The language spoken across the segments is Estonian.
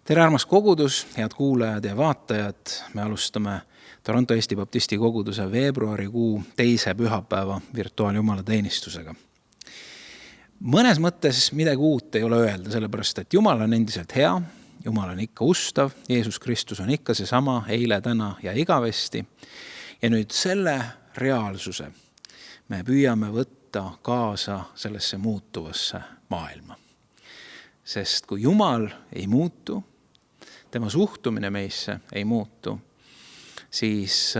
tere, armas kogudus, head kuulajad ja vaatajad. Me alustame Toronto Eesti Baptisti koguduse veebruarikuu teise pühapäeva virtuaaljumalateenistusega. Mõnes mõttes midagi uut ei ole öelda, sellepärast et Jumal on endiselt hea, Jumal on ikka ustav, Jeesus Kristus on ikka seesama eile, täna ja igavesti. Ja nüüd selle reaalsuse me püüame võtta kaasa sellesse muutuvasse maailma. Sest kui Jumal ei muutu, tema suhtumine meisse ei muutu, siis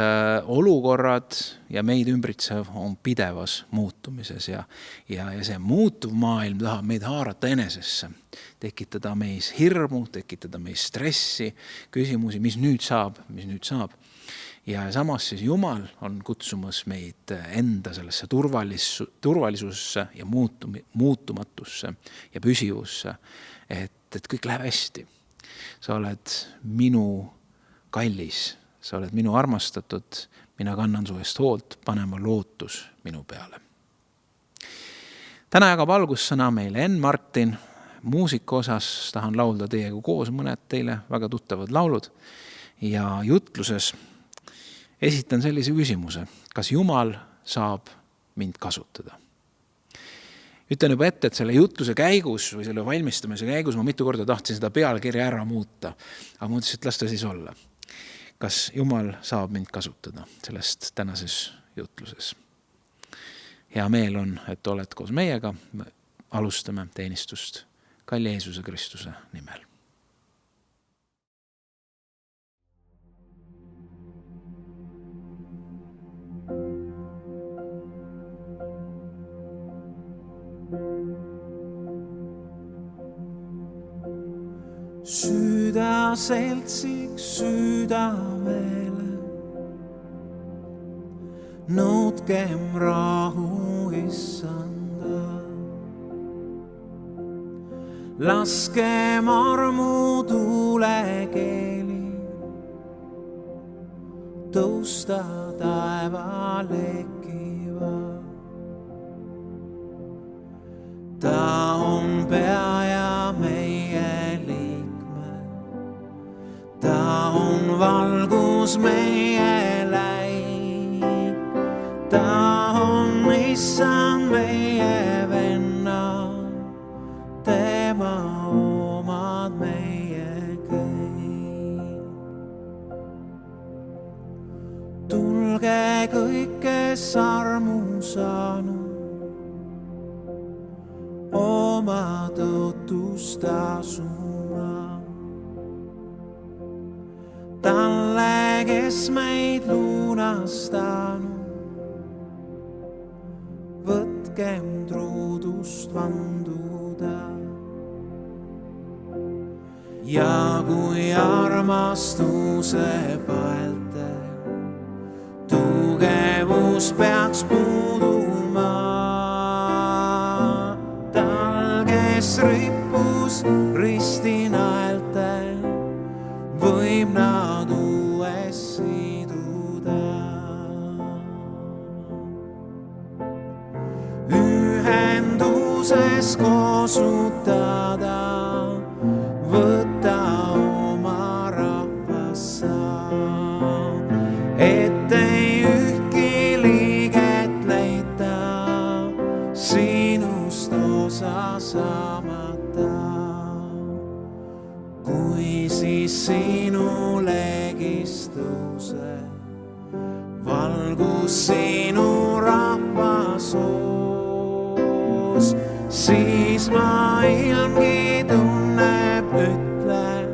olukorrad ja meid ümbritsev on pidevas muutumises ja see muutuv maailm tahab meid haarata enesesse, tekitada meis hirmu, tekitada meis stressi, küsimusi, mis nüüd saab. Ja samas siis Jumal on kutsumas meid enda sellesse turvalisusse ja muutumatusse ja püsivusse, et kõik läheb hästi. Sa oled minu kallis, sa oled minu armastatud, mina kannan su eest hoolt, panema lootus minu peale. Täna jagab algussõna meile Enn Martin. Muusika osas tahan laulda teiega koos mõned teile väga tuttavad laulud ja jutluses esitan sellise küsimuse, kas Jumal saab mind kasutada? Ütlen juba ette, et selle jutluse käigus või selle valmistamise käigus ma mitu korda tahtsin seda pealkirja ära muuta, aga mõtlesin, et las ta siis olla. Kas Jumal saab mind kasutada sellest tänases jutluses? Hea meel on, et oled koos meiega. Me alustame teenistust kalli Jeesuse Kristuse nimel. Süda seltsiks südamele, nõudkem rahu issanda. Laskem armu tuulekeeli tõusta taevalekkiva. Ta on pea ja meie ta on valgus meie läik, ta on issand meie venna, tema omad meie kõik. Tulge kõik, kes armu saanud, oma tõotust asuma. Talle, kes meid lunastanud, võtkem truudust vanduda. Ja kui armastuse paeltel tugevus peaks puuduma, tal, kes rippus ristinaeltel, võib nad uues siduda. Ühenduses koosutada, võta oma rahvassa, et ei ühtki liiget leita, sinust osa saamata. Kui siis sinu legist tõuseb, valgus sinu rahva soos, siis ma ilmgi tunneb, ütle,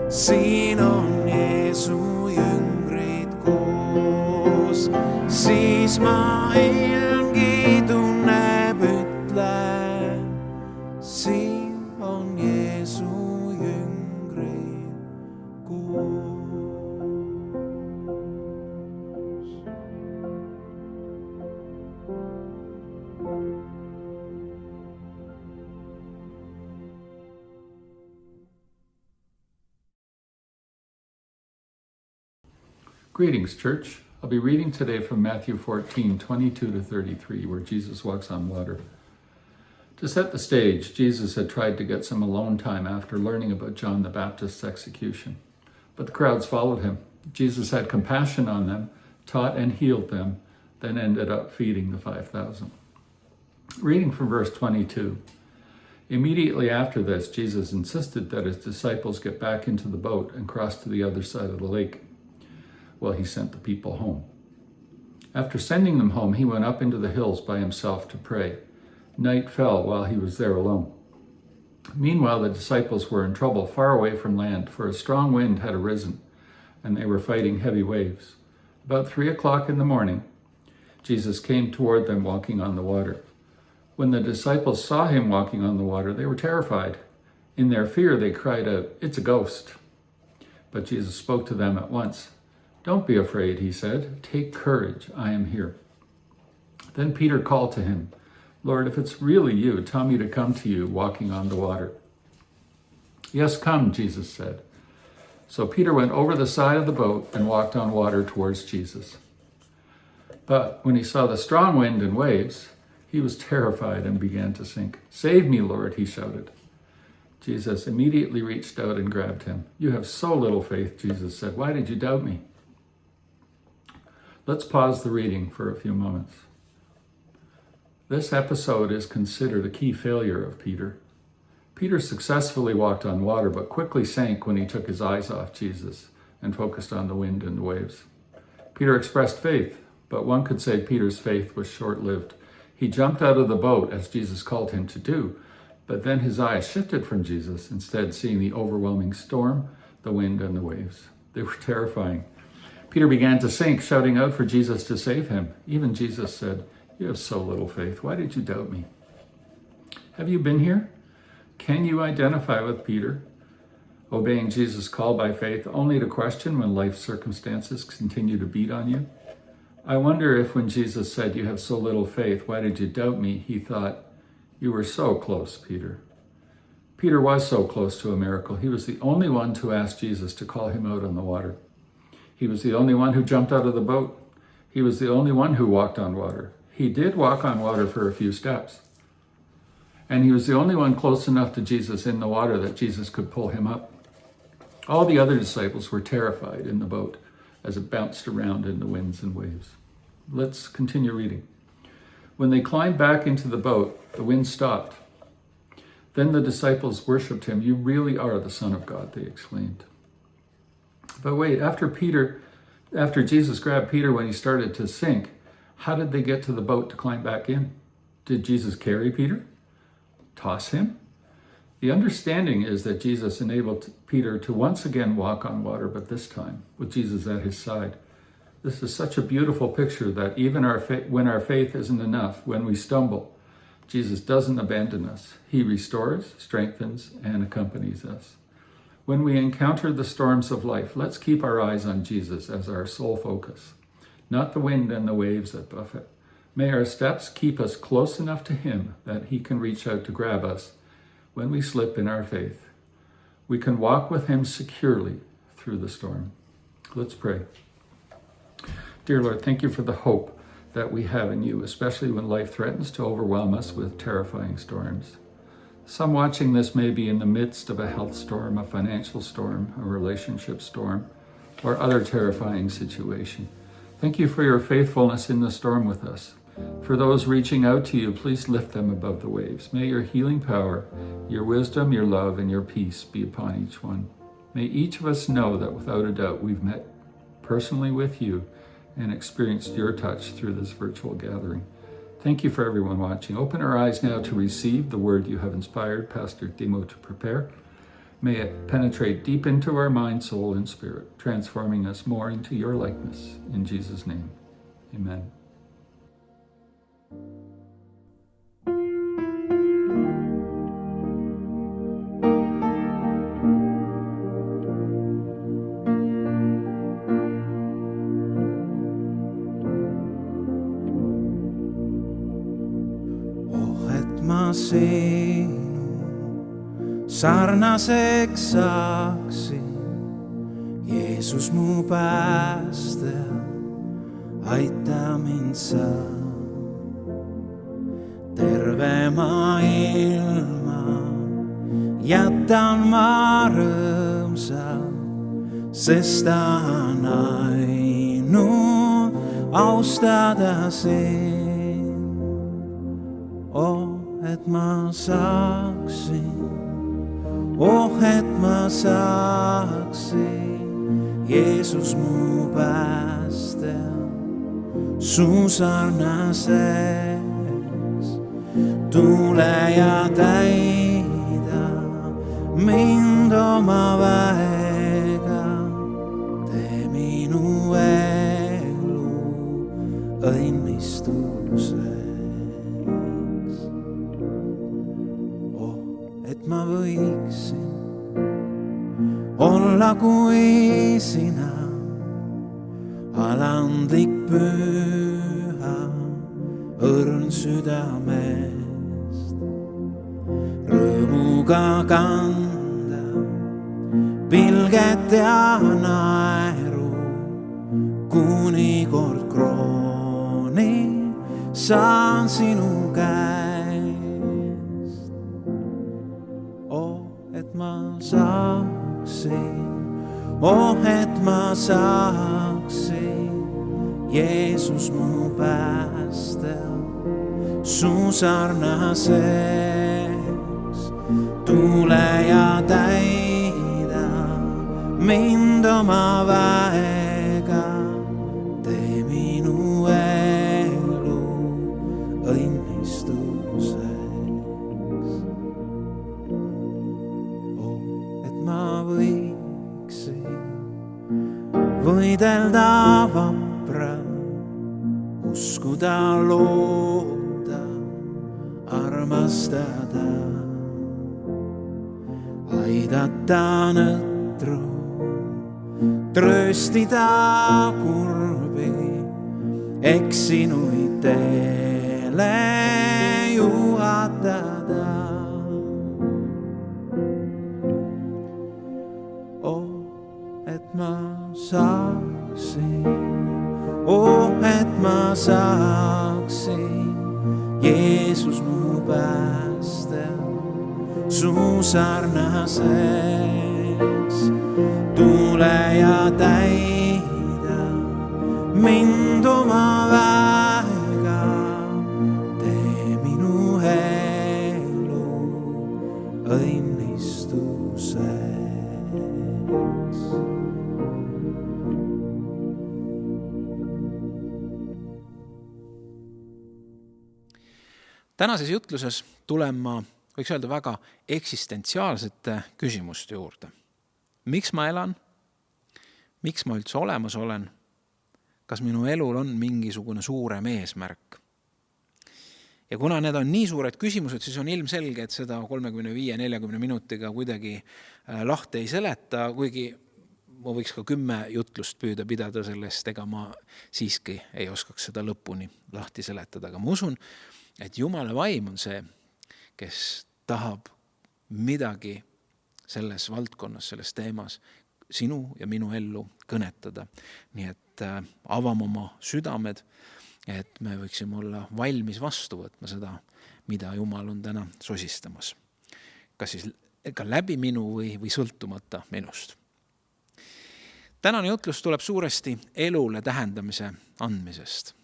siin on Jeesu jüngrid koos. Siis ma ilmgi tunneb, ütle, siin on Jeesu Greetings, church. I'll be reading today from Matthew 14, 22 to 33, where Jesus walks on water. To set the stage, Jesus had tried to get some alone time after learning about John the Baptist's execution. But the crowds followed him. Jesus had compassion on them, taught and healed them, then ended up feeding the 5,000. Reading from verse 22. Immediately after this, Jesus insisted that his disciples get back into the boat and cross to the other side of the lake, while he sent the people home. After sending them home, he went up into the hills by himself to pray. Night fell while he was there alone. Meanwhile, the disciples were in trouble far away from land, for a strong wind had arisen, and they were fighting heavy waves. About 3 o'clock in the morning, Jesus came toward them walking on the water. When the disciples saw him walking on the water, they were terrified. In their fear, they cried out, "It's a ghost." But Jesus spoke to them at once. "Don't be afraid," he said. "Take courage, I am here." Then Peter called to him, "Lord, if it's really you, tell me to come to you walking on the water." "Yes, come," Jesus said. So Peter went over the side of the boat and walked on water towards Jesus. But when he saw the strong wind and waves, he was terrified and began to sink. "Save me, Lord," he shouted. Jesus immediately reached out and grabbed him. "You have so little faith," Jesus said. "Why did you doubt me?" Let's pause the reading for a few moments. This episode is considered a key failure of Peter. Peter successfully walked on water, but quickly sank when he took his eyes off Jesus and focused on the wind and the waves. Peter expressed faith, but one could say Peter's faith was short-lived. He jumped out of the boat as Jesus called him to do, but then his eyes shifted from Jesus, instead seeing the overwhelming storm, the wind, and the waves. They were terrifying. Peter began to sink, shouting out for Jesus to save him. Even Jesus said, "You have so little faith. Why did you doubt me?" Have you been here? Can you identify with Peter, obeying Jesus' call by faith, only to question when life circumstances continue to beat on you? I wonder if when Jesus said, "You have so little faith, why did you doubt me?" he thought, "You were so close, Peter." Peter was so close to a miracle. He was the only one to ask Jesus to call him out on the water. He was the only one who jumped out of the boat. He was the only one who walked on water. He did walk on water for a few steps. And he was the only one close enough to Jesus in the water that Jesus could pull him up. All the other disciples were terrified in the boat as it bounced around in the winds and waves. Let's continue reading. When they climbed back into the boat, the wind stopped. Then the disciples worshipped him. "You really are the Son of God," they exclaimed. But wait, after Jesus grabbed Peter when he started to sink, how did they get to the boat to climb back in? Did Jesus carry Peter? Toss him? The understanding is that Jesus enabled Peter to once again walk on water, but this time with Jesus at his side. This is such a beautiful picture that even when our faith isn't enough, when we stumble, Jesus doesn't abandon us. He restores, strengthens, and accompanies us. When we encounter the storms of life, let's keep our eyes on Jesus as our sole focus, not the wind and the waves that buffet. May our steps keep us close enough to him that he can reach out to grab us when we slip in our faith. We can walk with him securely through the storm. Let's pray. Dear Lord, thank you for the hope that we have in you, especially when life threatens to overwhelm us with terrifying storms. Some watching this may be in the midst of a health storm, a financial storm, a relationship storm, or other terrifying situation. Thank you for your faithfulness in the storm with us. For those reaching out to you, please lift them above the waves. May your healing power, your wisdom, your love, and your peace be upon each one. May each of us know that without a doubt we've met personally with you and experienced your touch through this virtual gathering. Thank you for everyone watching. Open our eyes now to receive the word you have inspired Pastor Demo to prepare. May it penetrate deep into our mind, soul, and spirit, transforming us more into your likeness. In Jesus' name, amen. Sinu sarnaseks saaksin, Jeesus mu päästja, aita mind sa. Terve ma ilma, jätan ma rõõmsalt, sest tahan ainult austada sind. Et ma saaksin, et ma saaksin, Jeesus mu päästja, su sarnaseks. Tule ja täida mind oma väega, tee minu elu õnnistuseks. Et ma võiksin olla kui sina, alandlik püha, õrn südamest, rõõmuga kanda pilget ja naeru, kuni kord krooni saan sinu käest. Et ma saaksin, et ma saaksin, Jeesus mu päästja, su sarnaseks. Tule ja täida mind oma väega, tee minu elu õnnistuseks. Ma võiksin võidelda vapra, uskuda, loota, armastada, aidata nõtru, trööstida kurbi, eksinuid teele juhatada. Et ma saaksin, et ma saaksin, Jeesus mu päästja, su sarnaseks. Tule ja täida mind oma väega, tee minu elu õnnistuseks. Tänases jutluses tulen ma, võiks öelda, väga eksistentsiaalsete küsimuste juurde. Miks ma elan? Miks ma üldse olemas olen? Kas minu elul on mingisugune suurem eesmärk? Ja kuna need on nii suured küsimused, siis on ilmselge, et seda 35-40 minutiga kuidagi lahti ei seleta, kuigi ma võiks ka 10 jutlust püüda pidada sellest, ega ma siiski ei oskaks seda lõpuni lahti seletada. Aga ma usun, et Jumala vaim on see, kes tahab midagi selles valdkonnas, selles teemas sinu ja minu ellu kõnetada. Nii et avame oma südamed, et me võiksime olla valmis vastu võtma seda, mida Jumal on täna sosistamas. Kas siis ka läbi minu või sõltumata minust. Tänane jutlus tuleb suuresti elule tähendamise andmisest.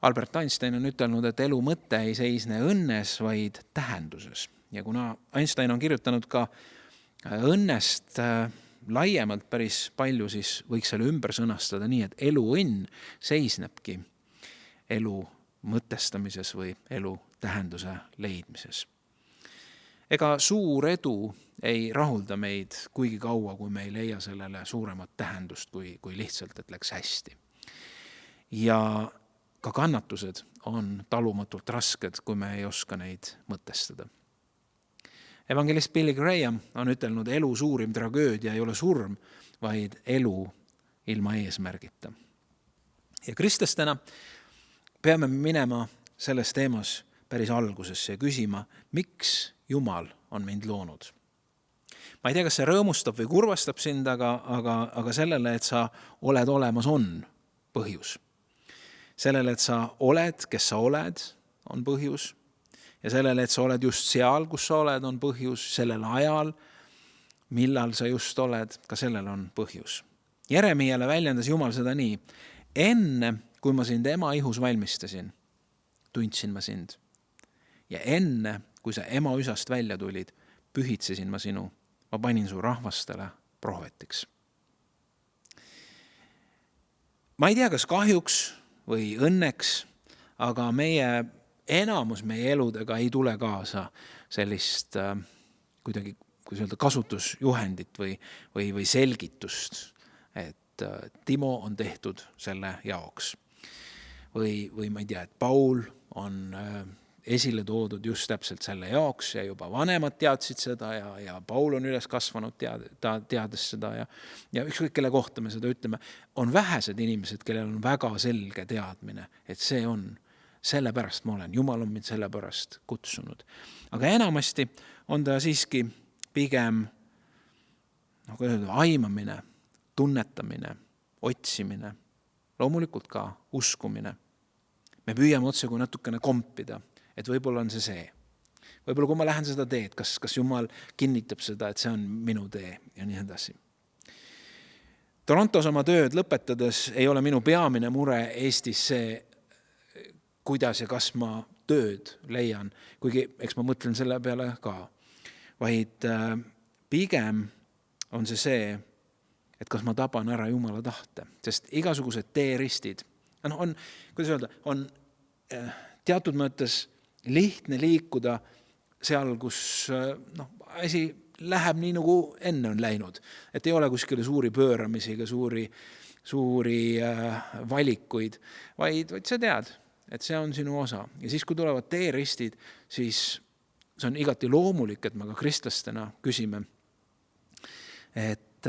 Albert Einstein on ütelnud, et elu mõte ei seisne õnnes, vaid tähenduses. Ja kuna Einstein on kirjutanud ka õnnest laiemalt päris palju, siis võiks selle ümber sõnastada nii, et elu õnn seisnebki elu mõtestamises või elu tähenduse leidmises. Ega suur edu ei rahulda meid kuigi kaua, kui me ei leia sellele suuremat tähendust kui lihtsalt, et läks hästi. Ja ka kannatused on talumatult rasked, kui me ei oska neid mõtestada. Evangelist Billy Graham on ütelnud, elu suurim tragöödia ei ole surm, vaid elu ilma eesmärgita. Ja kristlastena peame minema selles teemas päris algusesse ja küsima, miks Jumal on mind loonud. Ma ei tea, kas see rõõmustab või kurvastab sind, aga sellele, et sa oled olemas, on põhjus. Sellele, et sa oled, kes sa oled, on põhjus. ja sellele, et sa oled just seal, kus sa oled, on põhjus, sellel ajal, millal sa just oled, ka sellel on põhjus. Jeremiale väljendas Jumal seda nii: enne, kui ma sind ema ihus valmistasin, tundsin ma sind. Ja enne, kui sa ema üsast välja tulid, pühitsesin ma sinu. Ma panin su rahvastele prohvetiks. Ma ei tea, kas kahjuks või õnneks, aga enamus meie eludega ei tule kaasa sellist kuidagi, kui öelda, kasutusjuhendit või selgitust, et Timo on tehtud selle jaoks. Või ma ei tea, et Paul on esile toodud just täpselt selle jaoks ja juba vanemad teadsid seda ja Paul on üles kasvanud teades seda ja ükskõik, kelle kohta me seda ütleme, on vähesed inimesed, kellel on väga selge teadmine, et see on, sellepärast ma olen, Jumal on mind sellepärast kutsunud. Aga enamasti on ta siiski pigem aimamine, tunnetamine, otsimine, loomulikult ka uskumine. Me püüame otse kui natukene kompida, et võib-olla on see. Võib-olla kui ma lähen seda teed, kas Jumal kinnitab seda, et see on minu tee ja nii edasi. Torontos oma tööd lõpetades ei ole minu peamine mure Eestis see, kuidas ja kas ma tööd leian, kuigi eks ma mõtlen selle peale ka, vaid pigem on see, et kas ma taban ära Jumala tahte, sest igasugused teeristid, on, kuidas öelda, on teatud mõttes lihtne liikuda seal, kus asi läheb nii, nagu enne on läinud. Et ei ole kuskile suuri pööramisi ega suuri valikuid, vaid sa tead, et see on sinu osa. Ja siis, kui tulevad teeristid, siis see on igati loomulik, et me ka kristlastena küsime, et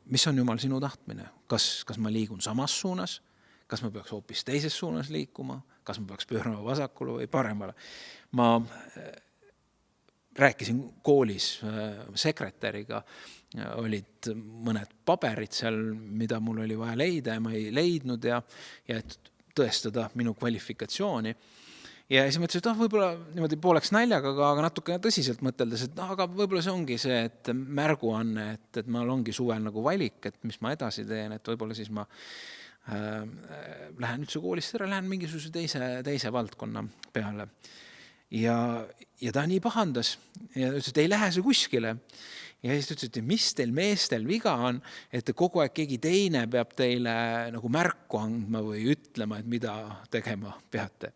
mis on Jumal sinu tahtmine? Kas ma liigun samas suunas? Kas ma peaks hoopis teises suunas liikuma? Kas ma peaks pöörama vasakule või paremale? Ma rääkisin koolis sekretäriga, olid mõned paberid seal, mida mul oli vaja leida ja ma ei leidnud ja et tõestada minu kvalifikatsiooni. Ja siis mõtlesin, et võib-olla niimoodi pooleks naljaga, aga natukene tõsiselt mõteldes, et aga võib-olla see ongi see, et märguanne, et ma ongi suvel nagu valik, et mis ma edasi teen, et võib-olla siis ma lähen üldse koolist ära, lähen mingisuguse teise valdkonna peale. Ja ta nii pahandas ja ütles, et ei lähe see kuskile. Ja siis ütles, et mis teil meestel viga on, et kogu aeg keegi teine peab teile nagu märku andma või ütlema, et mida tegema peate.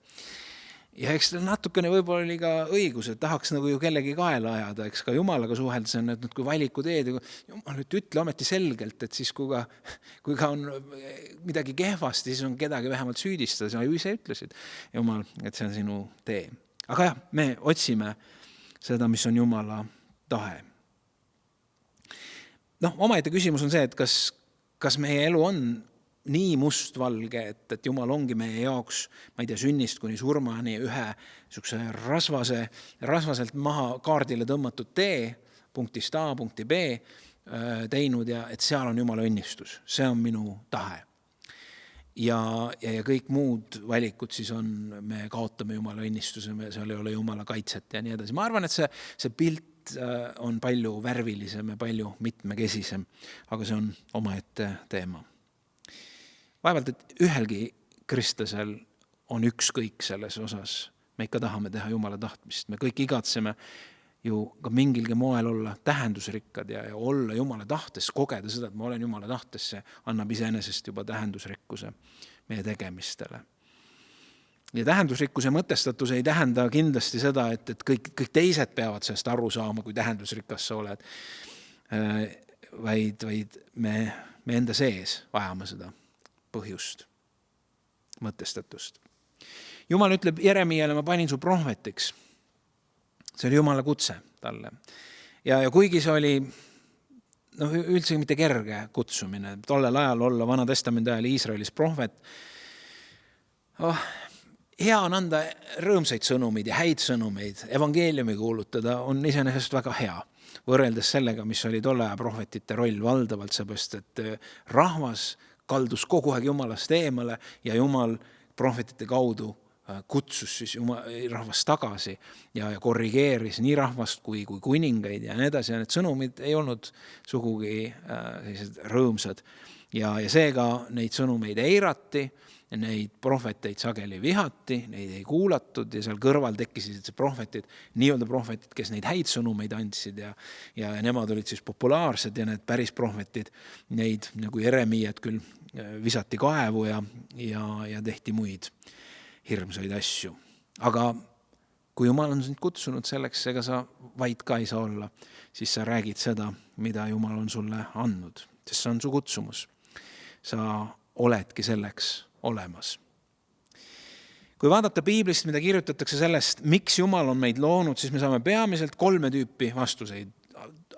Ja eks natukene võib-olla oli ka õigus, et tahaks nagu ju kellegi kaela ajada, eks ka Jumalaga suheldes on, et kui valiku teed, Jumal ütle ometi selgelt, et siis kui ka on midagi kehvasti, siis on kedagi vähemalt süüdistada, sa ju ise ütlesid, Jumal, et see on sinu tee. Aga jah, me otsime seda, mis on Jumala tahe. Omaette küsimus on see, et kas meie elu on nii mustvalge, et Jumal ongi meie jaoks, ma ei tea, sünnist kuni surmani ühe rasvaselt maha kaardile tõmmatud tee, punktist A, punkti B teinud ja et seal on Jumala õnnistus. See on minu tahe. Ja kõik muud valikud siis on, me kaotame Jumala õnnistuse, seal ei ole Jumala kaitset ja nii edasi. Ma arvan, et see pilt on palju värvilisem ja palju mitmekesisem, aga see on omaette teema. Vaevalt, et ühelgi kristlasel on ükskõik selles osas. Me ikka tahame teha Jumala tahtmist. Me kõik igatseme ju ka mingilgi moel olla tähendusrikkad ja olla Jumala tahtes, kogeda seda, et ma olen Jumala tahtes, see annab iseenesest juba tähendusrikkuse meie tegemistele. Ja tähendusrikkuse mõtestatus ei tähenda kindlasti seda, et kõik teised peavad sellest aru saama, kui tähendusrikas sa oled, vaid me enda sees vajame seda põhjust, mõtestatust. Jumal ütleb Jeremiale, ma panin su prohvetiks. See oli Jumala kutse talle. Ja kuigi see oli üldse mitte kerge kutsumine, tollel ajal olla Vana Testamendi ajal Iisraelis prohvet, hea on anda rõõmsaid sõnumeid ja häid sõnumeid, evangeeliumi kuulutada on iseenesest väga hea, võrreldes sellega, mis oli tolle aja prohvetite roll valdavalt, seepärast, et rahvas kaldus kogu aeg Jumalast eemale ja Jumal prohvetite kaudu kutsus siis rahvast tagasi ja korrigeeris nii rahvast kui kuningaid ja nii edasi. Ja need sõnumid ei olnud sugugi sellised rõõmsad. Ja seega neid sõnumeid eirati, neid prohveteid sageli vihati, neid ei kuulatud ja seal kõrval tekkisid prohvetid, nii-öelda prohvetid, kes neid häid sõnumeid andsid ja nemad olid siis populaarsed ja need päris prohvetid, neid nagu Jeremiiat küll visati kaevu ja tehti muid hirmsaid asju. Aga kui Jumal on sind kutsunud selleks, ega sa vaid ka ei saa olla, siis sa räägid seda, mida Jumal on sulle andnud, sest see on su kutsumus. Sa oledki selleks olemas. Kui vaadata piiblist, mida kirjutatakse sellest, miks Jumal on meid loonud, siis me saame peamiselt 3 tüüpi vastuseid.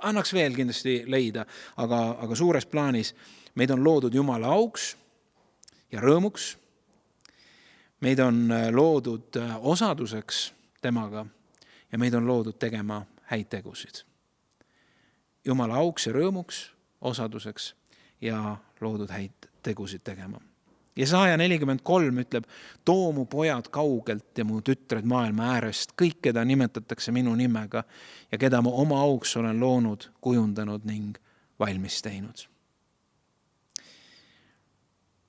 Annaks veel kindlasti leida, aga suures plaanis meid on loodud Jumala auks ja rõõmuks. Meid on loodud osaduseks temaga ja meid on loodud tegema häid tegusid. Jumala auks ja rõõmuks, osaduseks ja loodud häid tegusid tegema. Jesaja 43 ütleb, too mu pojad kaugelt ja mu tütred maailma äärest, kõik, keda nimetatakse minu nimega ja keda ma oma auks olen loonud, kujundanud ning valmis teinud.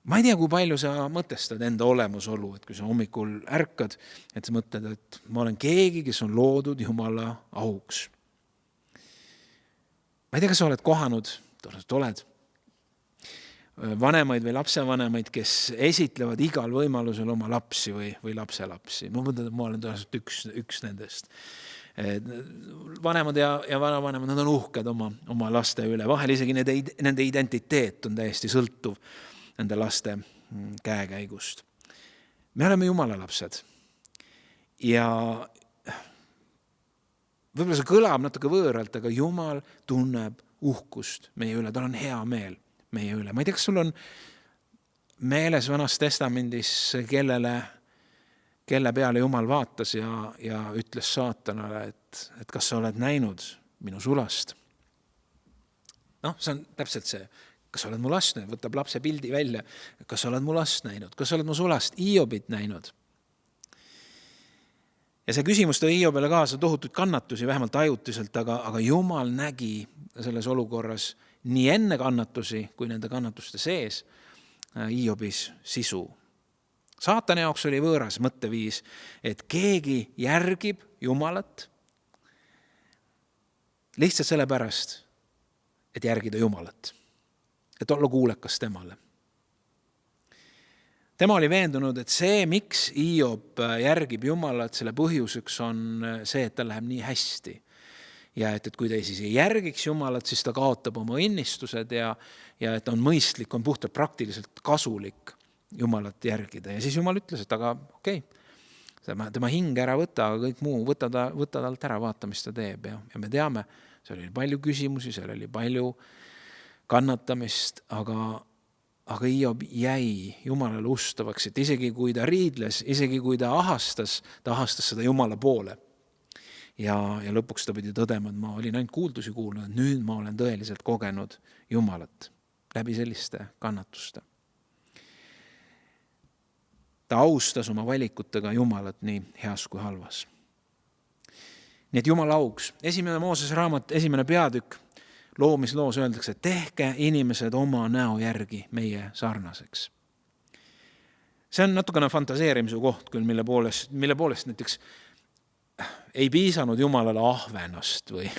Ma ei tea, kui palju sa mõtestad enda olemasolu, et kui sa hommikul ärkad, et sa mõtled, et ma olen keegi, kes on loodud Jumala auks. Ma ei tea, kas sa oled kohanud, oled vanemaid või lapsevanemaid, kes esitlevad igal võimalusel oma lapsi või lapselapsi. Ma mõtlen, et ma olen tõenäoliselt üks nendest. Vanemad ja vanavanemad, nad on uhked oma laste üle. Vahel isegi nende identiteet on täiesti sõltuv nende laste käekäigust. Me oleme Jumala lapsed. Ja võib-olla see kõlab natuke võõralt, aga Jumal tunneb uhkust meie üle. Tal on hea meel meie üle. Ma ei tea, kas sul on meeles Vanas Testamendis, kelle peale Jumal vaatas ja ütles saatanale, et kas sa oled näinud minu sulast? See on täpselt see. Kas sa oled mu last näinud? Võtab lapse pildi välja. Kas sa oled mu last näinud? Kas sa oled mu sulast Hiobit näinud? Ja see küsimus tõi Hiobele kaasa tohutuid kannatusi, vähemalt ajutiselt, aga Jumal nägi selles olukorras nii enne kannatusi kui nende kannatuste sees Hiobis sisu. Saatani jaoks oli võõras mõtteviis, et keegi järgib Jumalat lihtsalt sellepärast, et järgida Jumalat. Et olla kuulekas temale. Tema oli veendunud, et see, miks Hiob järgib Jumalat, selle põhjuseks on see, et ta läheb nii hästi. Ja et kui ta siis ei järgiks Jumalat, siis ta kaotab oma õnnistused ja et on mõistlik, on puhtalt praktiliselt kasulik Jumalat järgida. Ja siis Jumal ütles, et aga okei, tema hing ära võta, aga kõik muu võta talt ära, vaata, mis ta teeb. Ja me teame, seal oli palju küsimusi, seal oli palju kannatamist, aga Hiob jäi Jumalale ustavaks, et isegi kui ta riidles, isegi kui ta ahastas seda Jumala poole. Ja lõpuks ta pidi tõdema, et ma olin ainult kuuldusi kuulnud, et nüüd ma olen tõeliselt kogenud Jumalat läbi selliste kannatuste. Ta austas oma valikutega Jumalat nii heas kui halvas. Nii et Jumala auks. 1. Moosese raamat, 1. peatükk, loomisloos öeldakse, et tehke inimesed oma näo järgi meie sarnaseks. See on natukene fantaseerimise koht küll, mille poolest näiteks ei piisanud Jumalale ahvenast või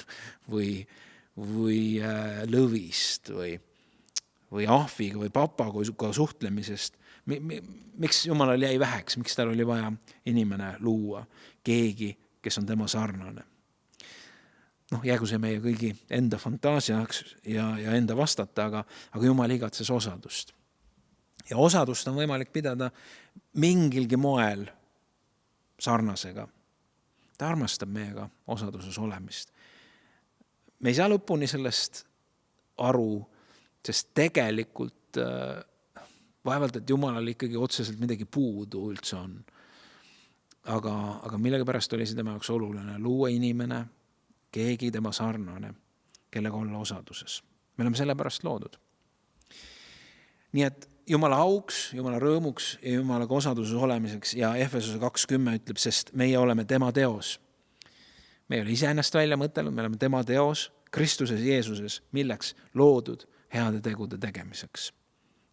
lõvist või ahviga või papaga suhtlemisest. Miks Jumalal jäi väheks? Miks tal oli vaja inimene luua? Keegi, kes on tema sarnane. Jäägu see meie kõigi enda fantaasiaks ja enda vastata, aga Jumal igatses osadust. Ja osadust on võimalik pidada mingilgi moel sarnasega. Ta armastab meiega osaduses olemist. Me ei saa lõpuni sellest aru, sest tegelikult vaevalt, et Jumalal ikkagi otseselt midagi puudu üldse on. Aga millegi pärast oli see tema jaoks oluline luua inimene, keegi tema sarnane, kellega olla osaduses. Me oleme selle pärast loodud. Nii et Jumala auks, Jumala rõõmuks ja Jumalaga osaduses olemiseks ja Efesose 2:10 ütleb, sest meie oleme tema teos. Me ei ole iseennast välja mõtelnud, me oleme tema teos Kristuses Jeesuses, milleks loodud heade tegude tegemiseks.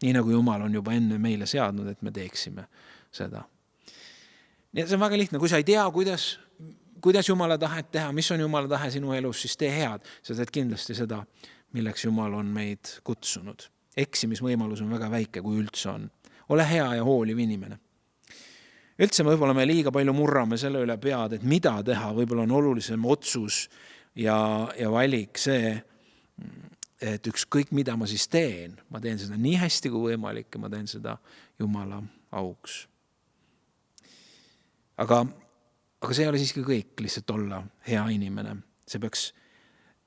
Nii nagu Jumal on juba enne meile seadnud, et me teeksime seda. Nii et see on väga lihtne, kui sa ei tea, kuidas Jumala tahet teha, mis on Jumala tahe sinu elus, siis tee head. Sa teed kindlasti seda, milleks Jumal on meid kutsunud. Eksimisvõimalus on väga väike, kui üldse on. Ole hea ja hooliv inimene. Üldse võib-olla me liiga palju murrame selle üle pead, et mida teha, võib-olla on olulisem otsus ja valik see, et ükskõik mida ma siis teen. Ma teen seda nii hästi kui võimalik ja ma teen seda Jumala auks. Aga see ei ole siiski kõik, lihtsalt olla hea inimene.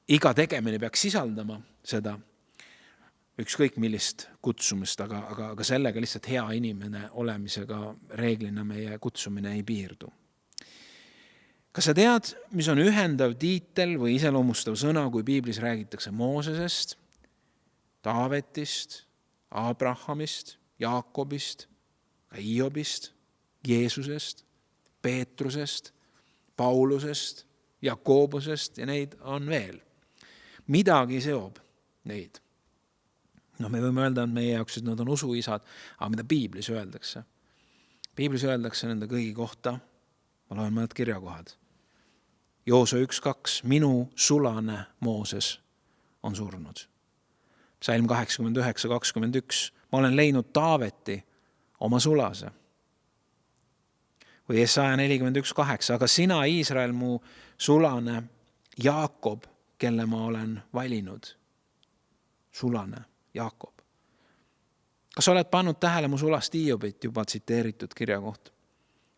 Iga tegemine peaks sisaldama seda, ükskõik millist kutsumist, aga sellega lihtsalt hea inimene olemisega reeglina meie kutsumine ei piirdu. Kas sa tead, mis on ühendav tiitel või iseloomustav sõna, kui piiblis räägitakse Moosesest, Taavetist, Abrahamist, Jaakobist, Hiobist, Jeesusest, Peetrusest, Paulusest, Jakobusest ja neid on veel. Midagi seob neid. Me võime öelda, et meie jaoks, et nad on usuisad, aga mida piiblis öeldakse? Piiblis öeldakse nende kõigi kohta, ma loen mõned kirjakohad. Joosua 1:2, minu sulane Mooses on surnud. Psalm 89:21, ma olen leidnud Taaveti oma sulase. Või Jesaja 41:8, aga sina, Iisrael, mu sulane, Jaakob, kelle ma olen valinud. Sulane, Jaakob. Kas oled pannud tähele mu sulast Hiobit juba tsiteeritud kirja kohta?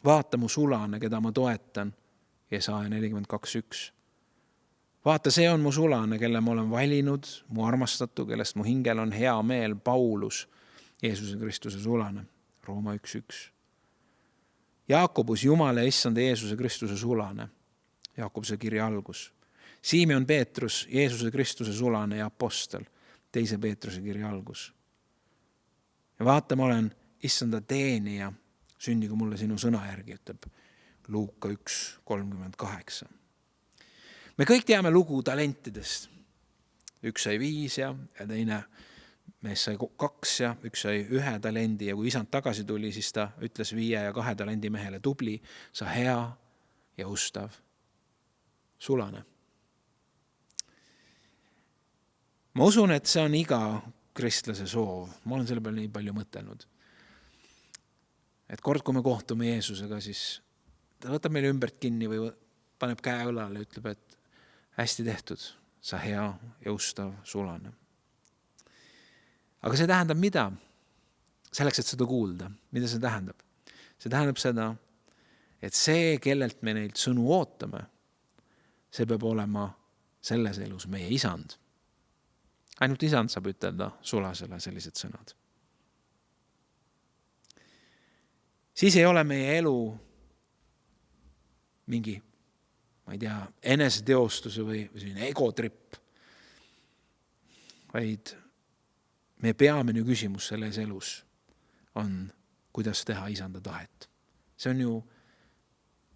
Vaata mu sulane, keda ma toetan, Jesaja 42:1. Vaata, see on mu sulane, kelle ma olen valinud, mu armastatu, kellest mu hingel on hea meel, Paulus, Jeesuse Kristuse sulane, Rooma 1:1. Jaakobus, Jumala issand Jeesuse Kristuse sulane, Jaakobuse kirja algus. Simeon Peetrus, Jeesuse Kristuse sulane ja apostel, 2. Peetruse kirja algus. Ja vaata, ma olen issanda teenija, sündigu mulle sinu sõna järgi, ütleb Luuka 1:38. Me kõik teame lugu talentidest. Üks sai 5 ja teine mees sai 2 ja üks sai 1 talendi ja kui isand tagasi tuli, siis ta ütles 5 ja 2 talendi mehele, tubli, sa hea ja ustav sulane. Ma usun, et see on iga kristlase soov. Ma olen selle peale nii palju mõtelnud. Et kord, kui me kohtume Jeesusega, siis ta võtab meile ümbert kinni või paneb käe õlale ja ütleb, et hästi tehtud, sa hea ja ustav sulane. Aga see tähendab mida? Selleks, et seda kuulda. Mida see tähendab? See tähendab seda, et see, kellelt me neilt sõnu ootame, see peab olema selles elus meie isand. Ainult isand saab ütelda sulasele sellised sõnad. Siis ei ole meie elu mingi, ma ei tea, eneseteostuse või egotripp, vaid meie peamine küsimus selles elus on, kuidas teha isanda tahet. See on ju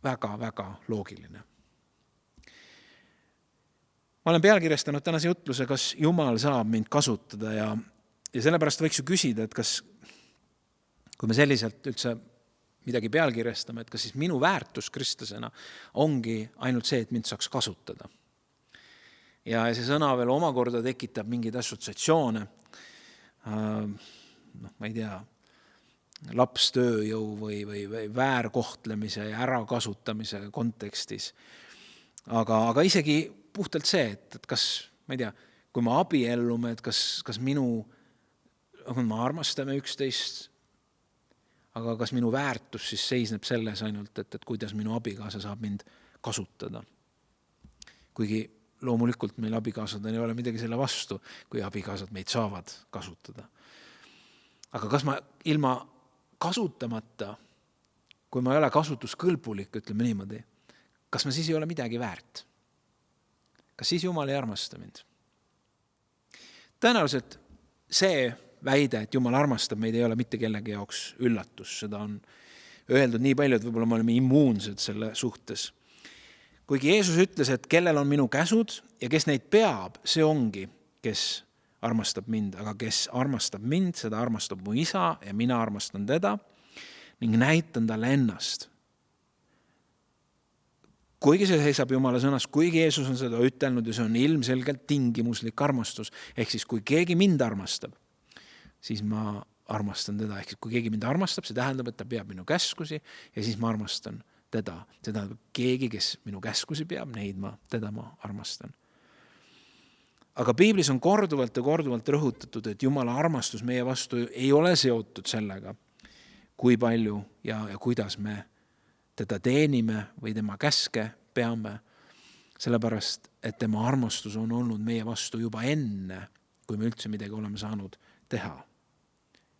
väga-väga loogiline. Ma olen pealkirjastanud tänase jutluse, kas Jumal saab mind kasutada ja sellepärast võiks ju küsida, et kas, kui me selliselt üldse midagi pealkirjastame, et kas siis minu väärtus kristlasena ongi ainult see, et mind saaks kasutada. Ja see sõna veel omakorda tekitab mingeid assotsiatsioone, ma ei tea, lapstööjõu või väärkohtlemise ja ärakasutamise kontekstis. Aga isegi puhtalt see, et kas, ma ei tea, kui me abiellume, et kas me armastame üksteist, aga kas minu väärtus siis seisneb selles ainult, et kuidas minu abikaasa saab mind kasutada. Kuigi loomulikult meil abikaasadel ei ole midagi selle vastu, kui abikaasad meid saavad kasutada. Aga kas ma ilma kasutamata, kui ma ei ole kasutuskõlbulik, ütleme niimoodi, kas ma siis ei ole midagi väärt? Kas siis Jumal ei armasta mind? Tõenäoliselt see väide, et Jumal armastab meid, ei ole mitte kellegi jaoks üllatus. Seda on öeldud nii palju, et võib-olla me oleme immuunsed selle suhtes. Kuigi Jeesus ütles, et kellel on minu käsud ja kes neid peab, see ongi, kes armastab mind. Aga kes armastab mind, seda armastab mu isa ja mina armastan teda ning näitan talle ennast. Kuigi see seisab Jumala sõnas, kuigi Jeesus on seda ütelnud ja see on ilmselgelt tingimuslik armastus. Ehk siis, kui keegi mind armastab, siis ma armastan teda. Ehk siis, kui keegi mind armastab, see tähendab, et ta peab minu käskusi ja siis ma armastan teda. See tähendab, keegi, kes minu käskusi peab, teda ma armastan. Aga piiblis on korduvalt ja korduvalt rõhutatud, et Jumala armastus meie vastu ei ole seotud sellega, kui palju ja kuidas me teda teenime või tema käske peame, sellepärast, et tema armastus on olnud meie vastu juba enne, kui me üldse midagi oleme saanud teha.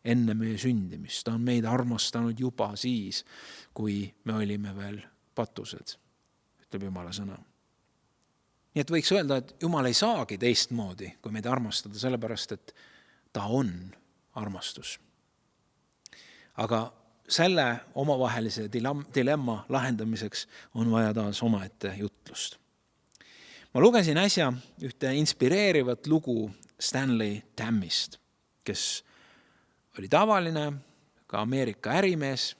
Enne meie sündimist. Ta on meid armastanud juba siis, kui me olime veel patused, ütleb Jumala sõna. Nii et võiks öelda, et Jumal ei saagi teistmoodi, kui meid armastada, sellepärast, et ta on armastus. Aga selle omavahelise dilemma lahendamiseks on vaja taas omaette jutlust. Ma lugesin äsja ühte inspireerivat lugu Stanley Tammist, kes oli tavaline, ka Ameerika ärimees,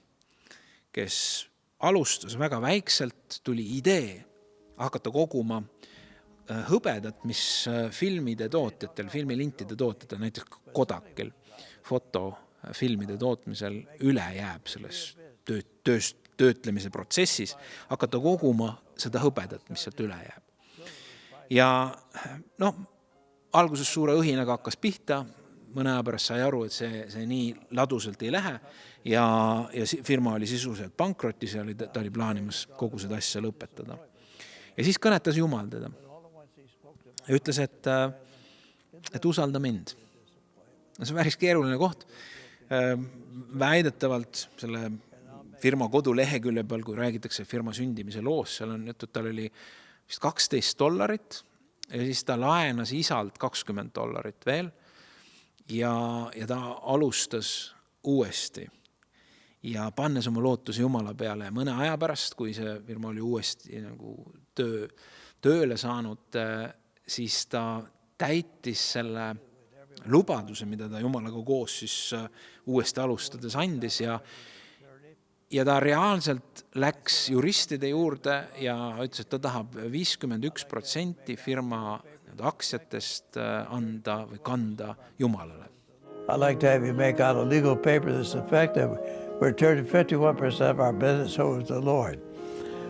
kes alustas väga väikselt, tuli idee hakata koguma hõbedat, mis filmide tootjatel, filmilintide tootjatel, näiteks Kodakil, fotofilmide tootmisel üle jääb selles töötlemise protsessis, hakata koguma seda hõbedat, mis sealt üle jääb. Ja alguses suure õhinaga hakkas pihta, mõne aja pärast sai aru, et see nii laduselt ei lähe ja firma oli sisuliselt pankrotis ja ta oli plaanimas kogu seda asja lõpetada. Ja siis kõnetas Jumal teda. Ja ütles, et usalda mind. See on päris keeruline koht. Väidetavalt selle firma kodulehekülje peal, kui räägitakse firma sündimise loos, seal on jutud, tal oli vist $12 ja siis ta laenas isalt $20 veel ja ta alustas uuesti ja pannes oma lootuse Jumala peale. Mõne aja pärast, kui see firma oli uuesti nagu tööle saanud, siis ta täitis selle lubaduse, mida ta Jumalaga koos siis uuesti alustades andis ja ta reaalselt läks juristide juurde ja ütles, et ta tahab 51% firma aktsiatest anda või kanda Jumalale. I'd like to have you make out a legal paper that's effective. We're turning 51% of our business over to the Lord.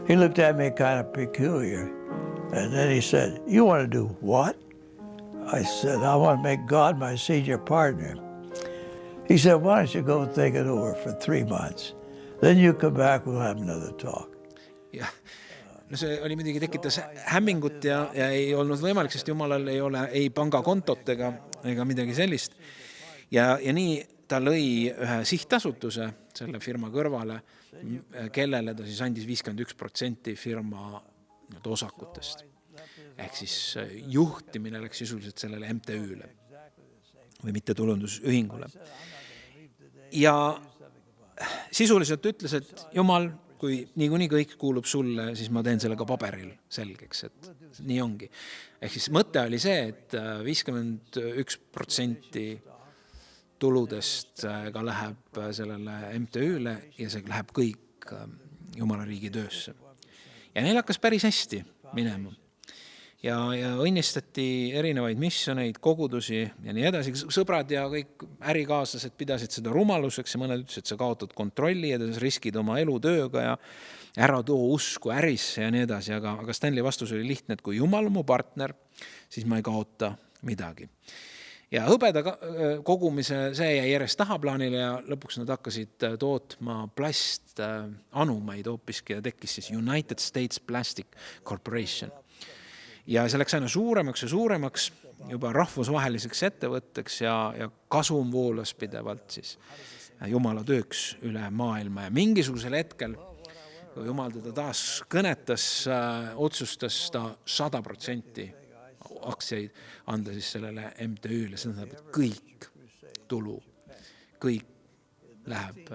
He looked at me kind of peculiar. And then he said, you want to do what? I said, I want to make God my senior partner. He said, why don't you go think it over for 3 months? Then you come back, we'll have another talk. Ja, see oli midagi tekitas hämmingut ja ei olnud võimalik, sest Jumalal ei ole ei pangakontot ega midagi sellist. Ja nii ta lõi ühe sihtasutuse selle firma kõrvale, kellele ta siis andis 51% firma osakutest. Ehk siis juhtimine läks sisuliselt sellele MTÜ-le või mittetulundusühingule. Ja sisuliselt ütles, et Jumal, kui niikuinii kõik kuulub sulle, siis ma teen selle ka paberil selgeks, et nii ongi. Ehk siis mõte oli see, et 51% tuludest ka läheb sellele MTÜ-le ja see läheb kõik Jumala riigi töösse. Ja neil hakkas päris hästi minema. Ja õnnistati erinevaid missioneid, kogudusi ja nii edasi. Sõbrad ja kõik ärikaaslased pidasid seda rumaluseks ja mõned ütlesid, et sa kaotad kontrolli ja riskid oma elu tööga ja ära too usku ärisse ja nii edasi. Aga Stanley vastus oli lihtne, et kui Jumal on mu partner, siis ma ei kaota midagi. Ja hõbeda kogumise see jäi järjest tahaplaanile ja lõpuks nad hakkasid tootma plastanumaid hoopiski ja tekkis siis United States Plastic Corporation. Ja see läks aina suuremaks ja suuremaks juba rahvusvaheliseks ettevõtteks ja kasum voolas pidevalt siis Jumala tööks üle maailma. Ja mingisugusel hetkel, kui Jumal teda taas kõnetas, otsustas ta 100% aktsiaid anda siis sellele MTÜ-le, see tähendab, et kõik tulu, kõik läheb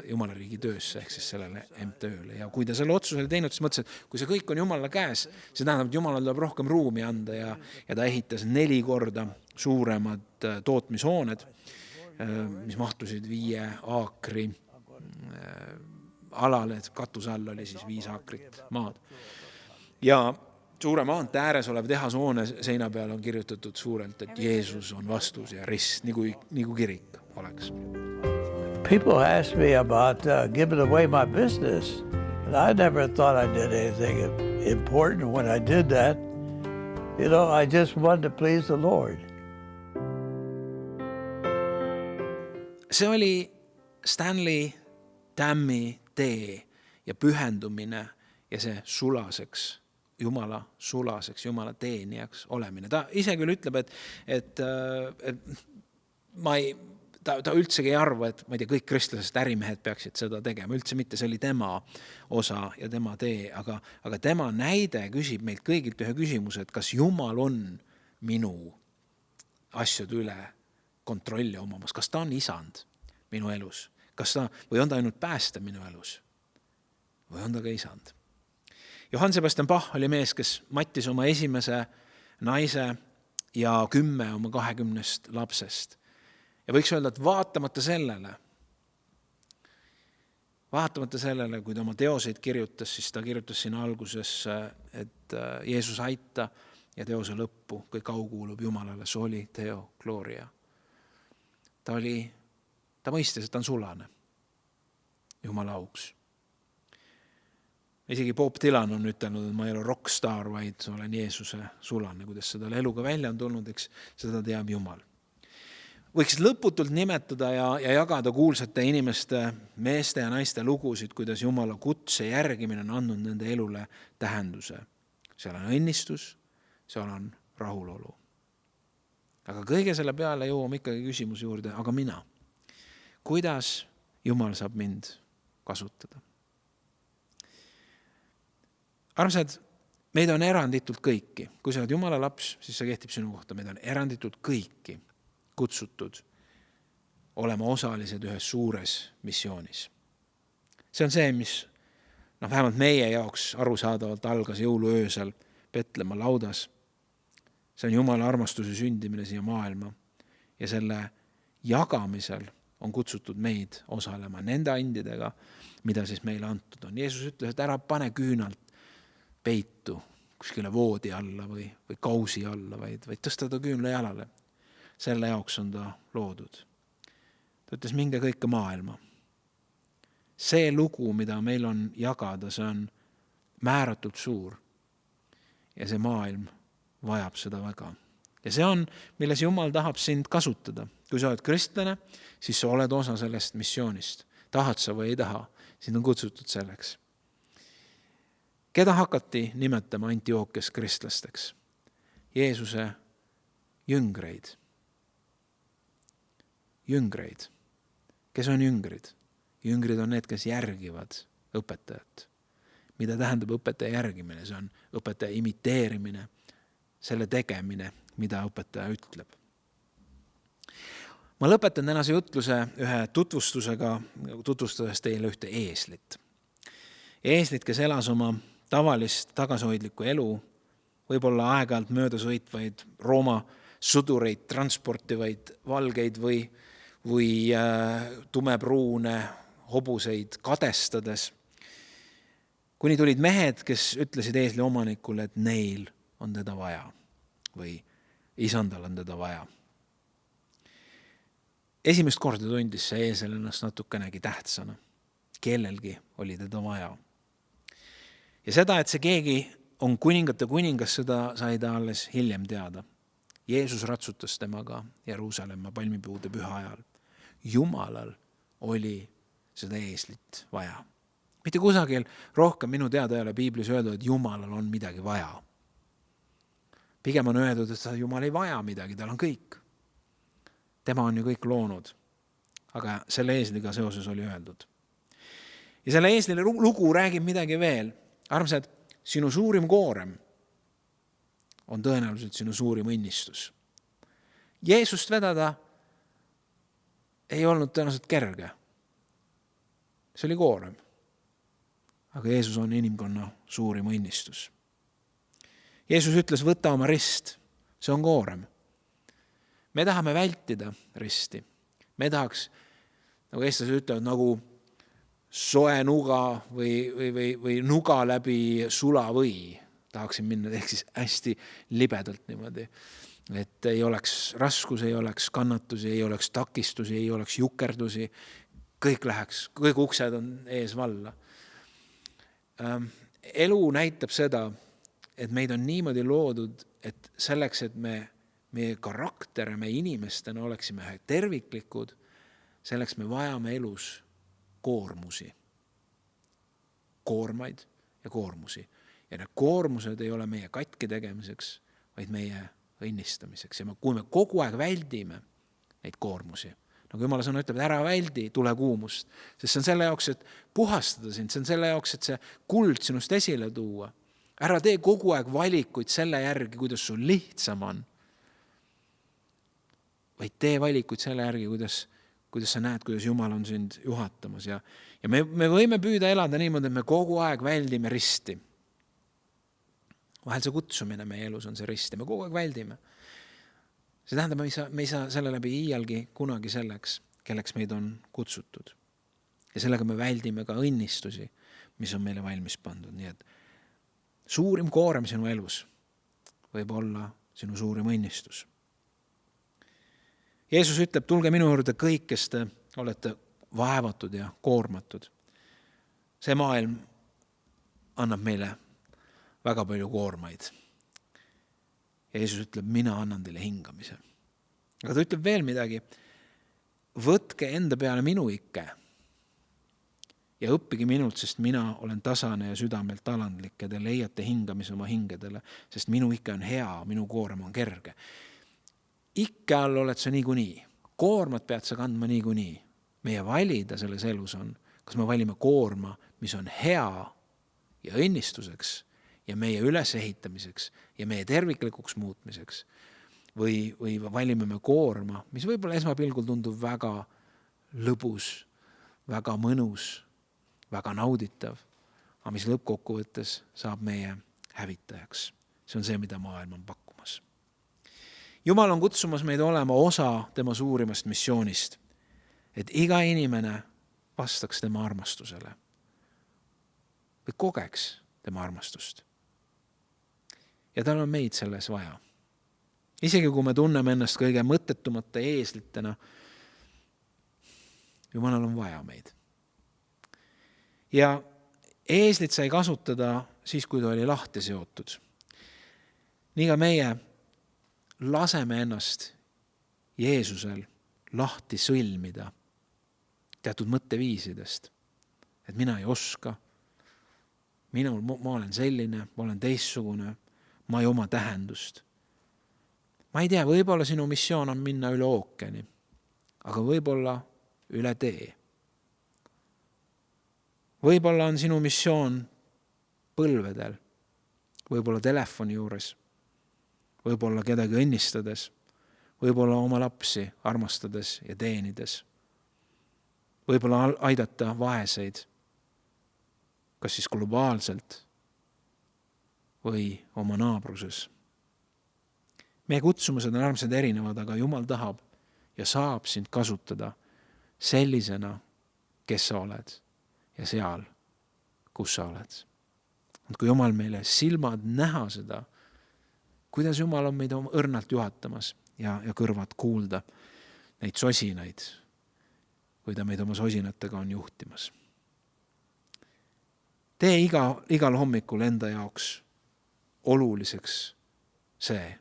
Jumala riigi töösse ehk siis sellele MTÜ-le. Ja kui ta selle otsuse oli teinud, siis mõtles, et kui see kõik on Jumala käes, see tähendab, et Jumalal tuleb rohkem ruumi anda ja ta ehitas 4 korda suuremad tootmishooned, mis mahtusid 5 aakri alale, et katuse all oli siis 5 aakrit maad. Ja suure maantee ääres olev tehashoone seina peal on kirjutatud suurelt, et Jeesus on vastus ja rist, nagu kirik oleks. People ask me about giving away my business, and I never thought I did anything important when I did that. You know, I just wanted to please the Lord. See oli Stanley Tammi tee ja pühendumine ja see Jumala Jumala teenijaks olemine. Ta ise küll ütleb, et ta üldsegi ei arva, et ma ei tea, kõik kristlasest ärimehed peaksid seda tegema. Üldse mitte, see oli tema osa ja tema tee, aga tema näide küsib meilt kõigilt ühe küsimuse, et kas Jumal on minu asjade üle kontrolli omamas, kas ta on isand minu elus, või on ta ainult päästa minu elus või on ta ka isand. Johann Sebastian Bach oli mees, kes mattis oma esimese naise ja 10 oma 20 lapsest. Ja võiks öelda, et vaatamata sellele, kui ta oma teoseid kirjutas, siis ta kirjutas siin alguses, et Jeesus aita ja teose lõppu, kõik au kuulub Jumalale, soli, teo, glooria. Ta mõistis, et ta on sulane Jumala auks. Isegi Bob Dylan on ütelnud, et ma ei ole rockstar, vaid olen Jeesuse sulane. Kuidas seda eluga välja on tulnud, eks seda teab Jumal. Võiks lõputult nimetada ja jagada kuulsate inimeste, meeste ja naiste lugusid, kuidas Jumala kutse järgimine on andnud nende elule tähenduse. Seal on õnnistus, seal on rahulolu. Aga kõige selle peale jõuame ikkagi küsimuse juurde, aga mina? Kuidas Jumal saab mind kasutada? Armsad, meid on eranditult kõiki. Kui sa oled Jumala laps, siis see kehtib sinu kohta. Meid on eranditult kõiki kutsutud olema osalised ühes suures missioonis. See on see, mis vähemalt meie jaoks arusaadavalt algas jõuluöösel Petlemma laudas. See on Jumala armastuse sündimine siia maailma ja selle jagamisel on kutsutud meid osalema nende andidega, mida siis meile antud on. Jeesus ütles, et ära pane küünalt peitu kuskile voodi alla või kausi alla, vaid tõsta ta küünla jalale. Selle jaoks on ta loodud. Ta ütles, minge kõike maailma. See lugu, mida meil on jagada, see on määratult suur. Ja see maailm vajab seda väga. Ja see on, milles Jumal tahab sind kasutada. Kui sa oled kristlane, siis sa oled osa sellest missioonist. Tahad sa või ei taha, sind on kutsutud selleks. Keda hakati nimetama Antiookias kristlasteks? Jeesuse jüngreid. Jüngreid. Kes on jüngrid? Jüngrid on need, kes järgivad õpetajat. Mida tähendab õpetaja järgimine? See on õpetaja imiteerimine, selle tegemine, mida õpetaja ütleb. Ma lõpetan tänase jutluse ühe tutvustusega, tutvustades teile ühte eeslit. Eeslit, kes elas oma tavalist tagasihoidlikku elu, võib-olla aeg-ajalt mööda sõitvaid Rooma sudureid transportivaid valgeid või tumepruune hobuseid kadestades. Kuni tulid mehed, kes ütlesid eesli omanikule, et neil on teda vaja või isandal on teda vaja. Esimest korda tundis see eesel ennast natukenegi tähtsana. Kellelgi oli teda vaja. Ja seda, et see keegi on kuningate kuningas, seda sai ta alles hiljem teada. Jeesus ratsutas temaga Jeruusalemma palmipuude püha ajal. Jumalal oli seda eeslit vaja. Mitte kusagil rohkem minu teada ei ole Piiblis öeldud, et Jumalal on midagi vaja. Pigem on öeldud, et Jumal ei vaja midagi, tal on kõik. Tema on ju kõik loonud. Aga selle eesliga seoses oli öeldud. Ja selle eeslile lugu räägib midagi veel. Armsad, sinu suurim koorem on tõenäoliselt sinu suurim õnnistus. Jeesust vedada ei olnud tõenäoliselt kerge. See oli koorem. Aga Jeesus on inimkonna suurim õnnistus. Jeesus ütles, võta oma rist. See on koorem. Me tahame vältida risti. Me tahaks, nagu eestlased ütlevad, nagu soe nuga või nuga läbi sulavõi. Tahaksin minna, ehk siis hästi libedalt niimoodi. Et ei oleks raskusi, ei oleks kannatusi, ei oleks takistusi, ei oleks jukerdusi. Kõik läheks, kõik uksed on ees valla. Elu näitab seda, et meid on niimoodi loodud, et selleks, et meie karakter, meie inimestena oleksime terviklikud, selleks me vajame elus koormusi. Koormaid ja koormusi. Ja need koormused ei ole meie katki tegemiseks, vaid meie õnnistamiseks. Ja kui me kogu aeg väldime neid koormusi, nagu Jumala sõna ütleb, et ära väldi tulekuumust, sest see on selle jaoks, et puhastada sind, see on selle jaoks, et see kuld sinust esile tuua. Ära tee kogu aeg valikuid selle järgi, kuidas sul lihtsam on. Vaid tee valikuid selle järgi, kuidas sa näed, kuidas Jumal on sind juhatamas. Ja me võime püüda elada niimoodi, et me kogu aeg väldime risti. Vahel see kutsumine meie elus on see risti, me kogu aeg väldime. See tähendab, me ei saa selle läbi iialgi kunagi selleks, kelleks meid on kutsutud. Ja sellega me väldime ka õnnistusi, mis on meile valmis pandud. Nii et suurim koorem sinu elus võib olla sinu suurim õnnistus. Jeesus ütleb, tulge minu juurde kõik, kes te olete vaevatud ja koormatud. See maailm annab meile väga palju koormaid. Ja Jeesus ütleb, mina annan teile hingamise. Aga ta ütleb veel midagi. Võtke enda peale minu ikke ja õppige minult, sest mina olen tasane ja südamelt alandlik ja te leiate hingamise oma hingedele, sest minu ikke on hea, minu koorem on kerge. Ikke all oled sa niikuinii. Koormat pead sa kandma niikuinii. Meie valida selles elus on, kas me valime koorma, mis on hea ja õnnistuseks ja meie ülesehitamiseks ja meie terviklikuks muutmiseks. Või valime me koorma, mis võib-olla esmapilgul tundub väga lõbus, väga mõnus, väga nauditav, aga mis lõppkokkuvõttes saab meie hävitajaks. See on see, mida maailm on pakkumas. Jumal on kutsumas meid olema osa tema suurimast missioonist, et iga inimene vastaks tema armastusele või kogeks tema armastust. Ja tal on meid selles vaja. Isegi kui me tunneme ennast kõige mõttetumate eeslitena, Jumalal on vaja meid. Ja eeslit sai kasutada siis, kui ta oli lahti seotud. Nii ka meie laseme ennast Jeesusel lahti sõlmida teatud mõtteviisidest. Et mina ei oska, ma olen selline, ma olen teistsugune, ma ei oma tähendust. Ma ei tea, võib-olla sinu missioon on minna üle ookeani, aga võib-olla üle tee. Võib-olla on sinu missioon põlvedel, võib-olla telefoni juures, võib-olla kedagi õnnistades, võib-olla oma lapsi armastades ja teenides, võib-olla aidata vaeseid, kas siis globaalselt või oma naabruses. Meie kutsumused on äärmiselt erinevad, aga Jumal tahab ja saab sind kasutada sellisena, kes sa oled ja seal, kus sa oled. Kui Jumal meile silmad näha seda, kuidas Jumal on meid õrnalt juhatamas ja kõrvad kuulda neid sosinaid, kui ta meid oma sosinatega on juhtimas. Tee igal hommikul enda jaoks oluliseks see,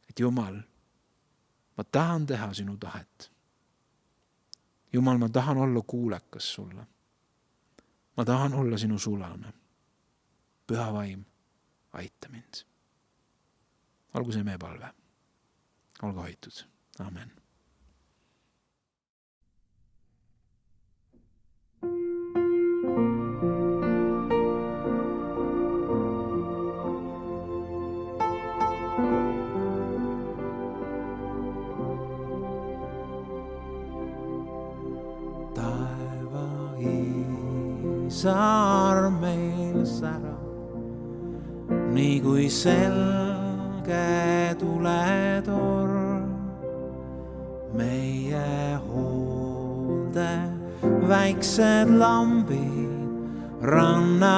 et Jumal, ma tahan teha sinu tahet. Jumal, ma tahan olla kuulekas sulle. Ma tahan olla sinu sulane. Püha vaim, aita mind. Olgu see meie palve. Olgu hoitud. Amen. sa arm meil särab, nii kui selge tuletorm. Meie hoolde väiksed lambid ranna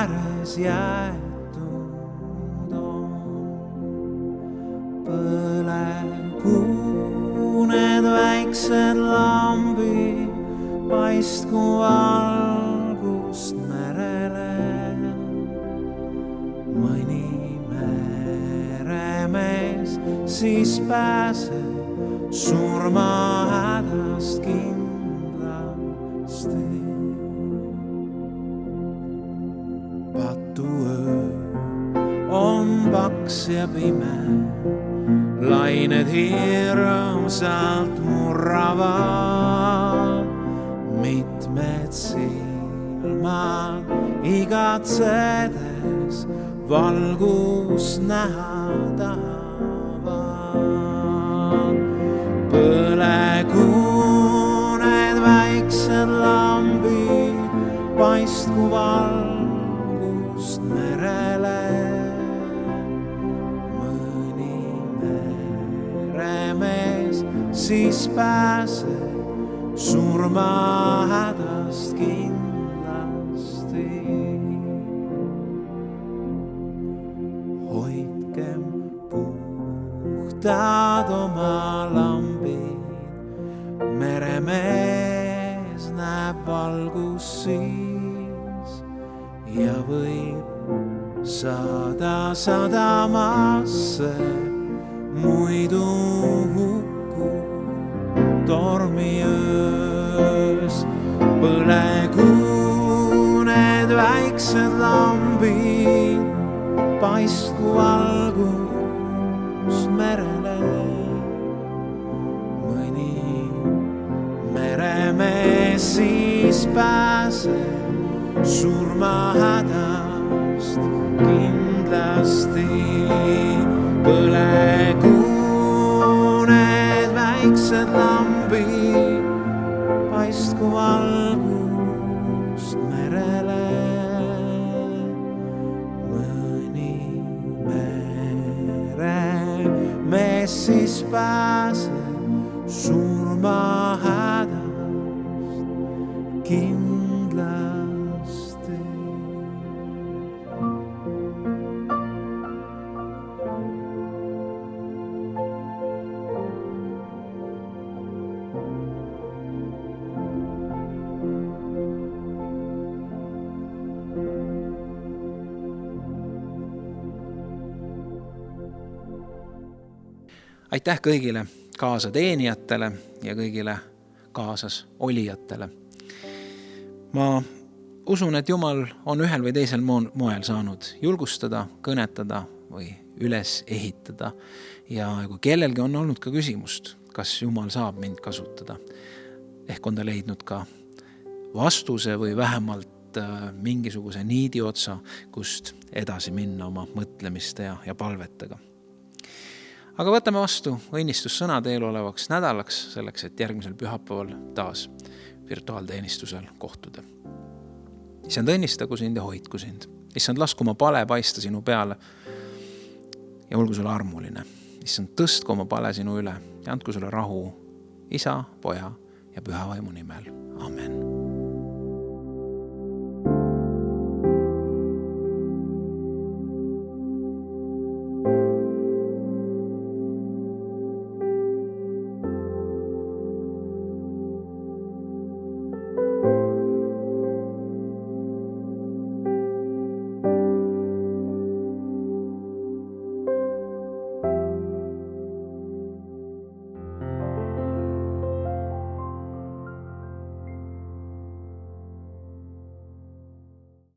ääres jäetud on. Põlegu need väiksed lambid, paistku valgust merele. Mõni meremees siis pääseb surma hädast kindlasti. Patuöö on paks ja pime, lained hirmsalt murravad. Mitmed silmad igatsedes valgust näha tahavad. Põlegu need väiksed lambid, paistku valgust merele. Mõni meremees siis pääseb surma hädast kindlasti. Hoidkem puhtad oma lambid, meremees näeb valgust siis ja võib saada sadamasse, muidu hukkub tormiöös. Põlegu need väiksed lambid, paistku valgust merele. Mõni meremees siis pääseb surma hädast kindlasti. Põlegu need väiksed lambid, paistku valgust merele. Mõni meremees siis pääseb surma hädast kindlasti. Aitäh kõigile kaasateenijatele ja kõigile kaasas olijatele. Ma usun, et Jumal on ühel või teisel moel saanud julgustada, kõnetada või üles ehitada. Ja kui kellelgi on olnud ka küsimust, kas Jumal saab mind kasutada, ehk on ta leidnud ka vastuse või vähemalt mingisuguse niidiotsa, kust edasi minna oma mõtlemiste ja palvetega. Aga võtame vastu õnnistussõnad eelolevaks nädalaks, selleks, et järgmisel pühapäeval taas virtuaalteenistusel kohtuda. Issand, õnnistagu sind ja hoidku sind. Issand, lasku oma pale paista sinu peale ja olgu sulle armuline. Issand, tõstku oma pale sinu üle ja andku sulle rahu Isa, Poja ja Püha Vaimu nimel. Amen.